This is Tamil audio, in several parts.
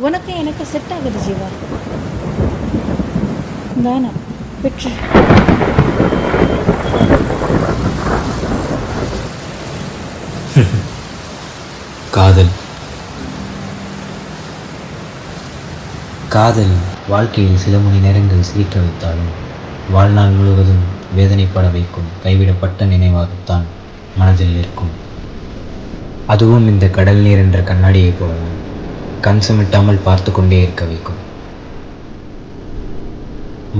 உனக்கு எனக்கு செட் ஆகுது ஜீவா. வேணாம், விட்டு. காதல் காதல் வாழ்க்கையில் சில மணி நேரங்கள் சிரிக்க வைத்தாலும் வாழ்நாள் முழுவதும் வேதனைப்பட வைக்கும் கைவிடப்பட்ட நினைவாகத்தான் மனதில் நிற்கும். அதுவும் இந்த கடல் நீர் என்ற கண்ணாடியை போலவும் கண் சுமிட்டாமல் பார்த்து கொண்டே இருக்க வைக்கும்.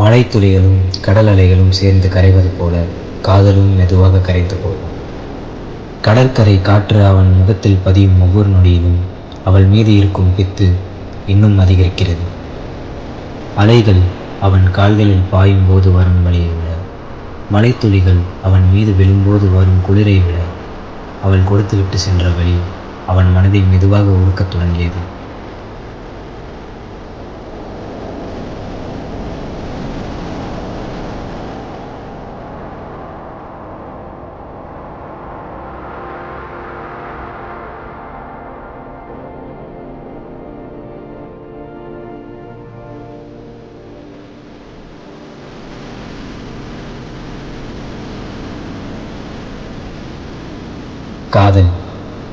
மழை துளிகளும் கடல் அலைகளும் சேர்ந்து கரைவது போல காதலும் மெதுவாக கரைந்து போகும். கடற்கரை காற்று அவன் முகத்தில் பதியும் ஒவ்வொரு நொடியிலும் அவள் மீது இருக்கும் பித்து இன்னும் அதிகரிக்கிறது. அலைகள் அவன் கால்களில் பாயும் போது வரும் வலியை விட, மலைத்துளிகள் அவன் மீது விழும்போது வரும் குளிரை விட, அவள் கொடுத்துவிட்டு சென்ற வழி அவன் மனதை மெதுவாக உருக்கத் தொடங்கியது. காதல்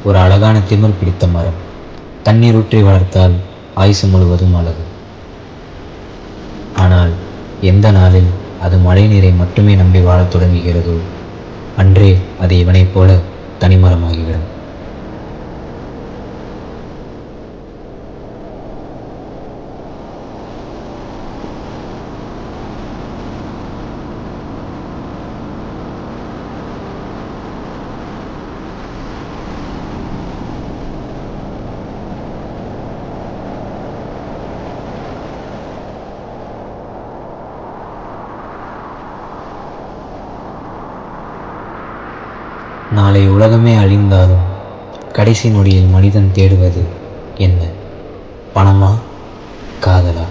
ஒரு அழகான திமிர் பிடித்த மரம். தண்ணீர் ஊற்றி வளர்த்தால் ஆயுசு முழுவதும் அழகு. ஆனால் எந்த நாளில் அது மழை நீரை மட்டுமே நம்பி வாழத் தொடங்குகிறதோ அன்றே அது இவனைப் போல தனிமரமாகிவிடும். நாளை உலகமே அழிந்தாலும் கடைசி நொடியில் மனிதன் தேடுவது என்ன? பணமா? காதலா?